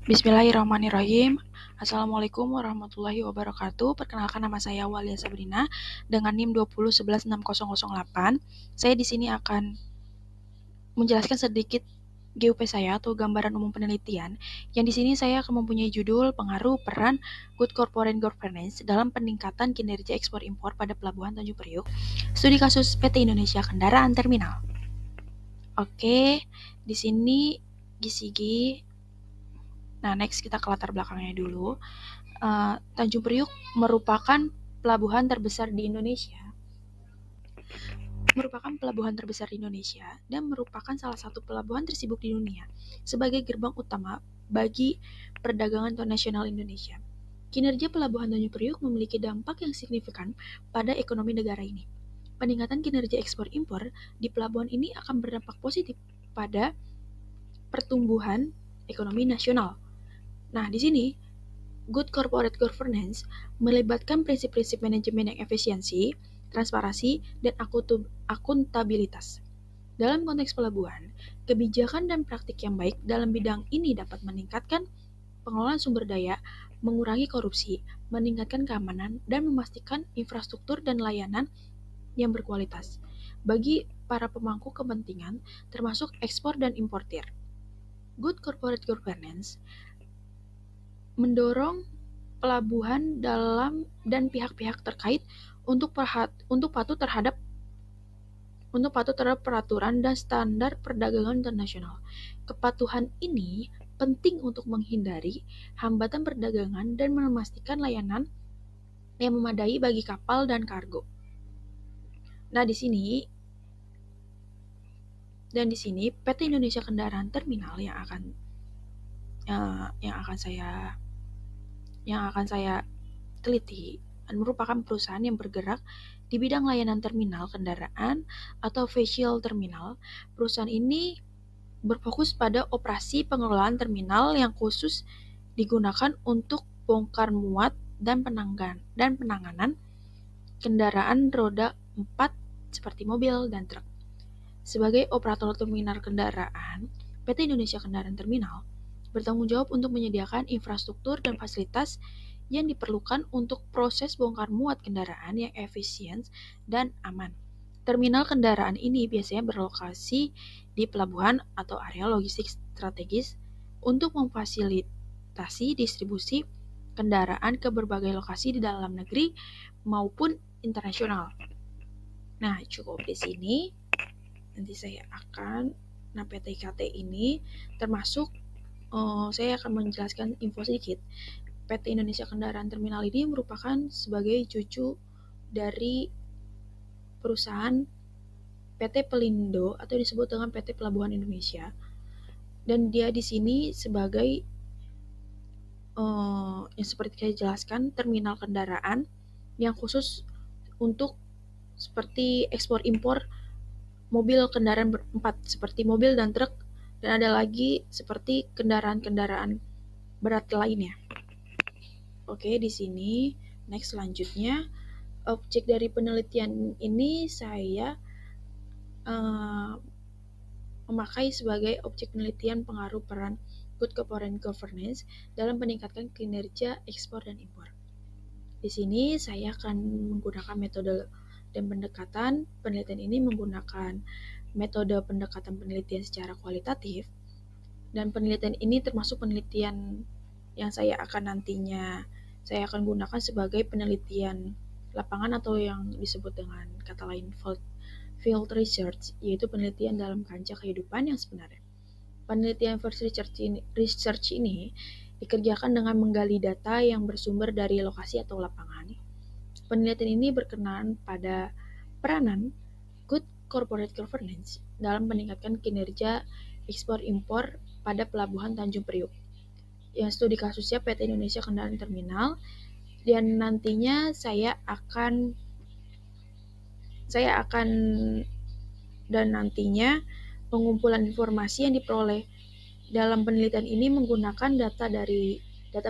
Bismillahirrahmanirrahim. Assalamualaikum warahmatullahi wabarakatuh. Perkenalkan, nama saya Walia Sabrina dengan NIM 2011608. Saya di sini akan menjelaskan sedikit GUP saya atau gambaran umum penelitian, yang di sini saya akan mempunyai judul pengaruh peran Good Corporate Governance dalam peningkatan kinerja ekspor impor pada Pelabuhan Tanjung Priuk, studi kasus PT Indonesia Kendaraan Terminal. Oke, di sini gigi. Nah, next kita ke latar belakangnya dulu. Tanjung Priuk merupakan pelabuhan terbesar di Indonesia. Dan merupakan salah satu pelabuhan tersibuk di dunia sebagai gerbang utama bagi perdagangan internasional Indonesia. Kinerja Pelabuhan Tanjung Priuk memiliki dampak yang signifikan pada ekonomi negara ini. Peningkatan kinerja ekspor impor di pelabuhan ini akan berdampak positif pada pertumbuhan ekonomi nasional. Nah, di sini Good Corporate Governance melibatkan prinsip-prinsip manajemen yang efisiensi, transparansi, dan akuntabilitas. Dalam konteks pelabuhan, kebijakan dan praktik yang baik dalam bidang ini dapat meningkatkan pengelolaan sumber daya, mengurangi korupsi, meningkatkan keamanan, dan memastikan infrastruktur dan layanan yang berkualitas bagi para pemangku kepentingan, termasuk ekspor dan importir. Good Corporate Governance mendorong pelabuhan dan pihak-pihak terkait untuk patuh terhadap peraturan dan standar perdagangan internasional. Kepatuhan ini penting untuk menghindari hambatan perdagangan dan memastikan layanan yang memadai bagi kapal dan kargo. Nah, di sini PT Indonesia Kendaraan Terminal yang akan saya teliti merupakan perusahaan yang bergerak di bidang layanan terminal kendaraan atau vehicle terminal. Perusahaan ini berfokus pada operasi pengelolaan terminal yang khusus digunakan untuk bongkar muat dan penanganan kendaraan roda 4 seperti mobil dan truk. Sebagai operator terminal kendaraan, PT Indonesia Kendaraan Terminal bertanggung jawab untuk menyediakan infrastruktur dan fasilitas yang diperlukan untuk proses bongkar muat kendaraan yang efisien dan aman. Terminal kendaraan ini biasanya berlokasi di pelabuhan atau area logistik strategis untuk memfasilitasi distribusi kendaraan ke berbagai lokasi di dalam negeri maupun internasional. Nah, cukup di sini. Nanti saya akan PT IKT ini termasuk saya akan menjelaskan info sedikit. PT Indonesia Kendaraan Terminal ini merupakan sebagai cucu dari perusahaan PT Pelindo atau disebut dengan PT Pelabuhan Indonesia, dan dia di sini sebagai yang seperti saya jelaskan, terminal kendaraan yang khusus untuk seperti ekspor impor mobil kendaraan berempat seperti mobil dan truk, dan ada lagi seperti kendaraan-kendaraan berat lainnya. Oke, di sini next selanjutnya objek dari penelitian ini saya memakai sebagai objek penelitian pengaruh peran Good Corporate Governance dalam meningkatkan kinerja ekspor dan impor. Di sini saya akan menggunakan metode dan pendekatan penelitian ini menggunakan metode pendekatan penelitian secara kualitatif, dan penelitian ini termasuk penelitian yang saya akan gunakan sebagai penelitian lapangan atau yang disebut dengan kata lain field research, yaitu penelitian dalam kancah kehidupan yang sebenarnya. Penelitian field research ini dikerjakan dengan menggali data yang bersumber dari lokasi atau lapangan. Penelitian ini berkenaan pada peranan Good Corporate Governance dalam meningkatkan kinerja ekspor impor pada Pelabuhan Tanjung Priuk. Yang studi kasusnya PT Indonesia Kendaraan Terminal, dan nantinya pengumpulan informasi yang diperoleh dalam penelitian ini menggunakan data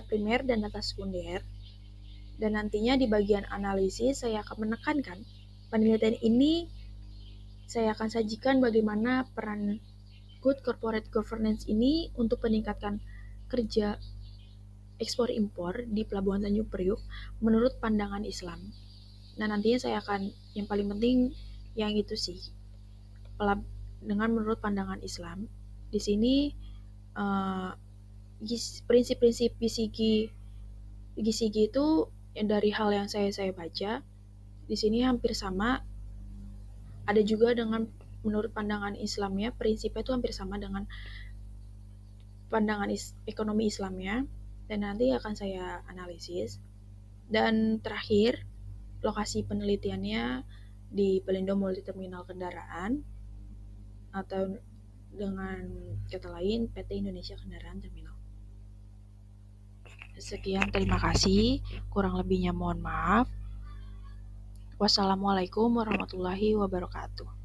primer dan data sekunder. Dan nantinya di bagian analisis saya akan menekankan penelitian ini, saya akan sajikan bagaimana peran Good Corporate Governance ini untuk meningkatkan kerja ekspor impor di Pelabuhan Tanjung Priuk menurut pandangan Islam. Nah, nantinya saya akan yang paling penting yang itu sih dengan menurut pandangan Islam. Di sini uh, prinsip-prinsip GCG itu dari hal yang saya baca di sini hampir sama. Ada juga dengan menurut pandangan Islamnya prinsipnya itu hampir sama dengan pandangan ekonomi Islamnya, dan nanti akan saya analisis. Dan terakhir, lokasi penelitiannya di Pelindo Multi Terminal Kendaraan, atau dengan kata lain PT Indonesia Kendaraan Terminal. Sekian, terima kasih. Kurang lebihnya mohon maaf. Wassalamualaikum warahmatullahi wabarakatuh.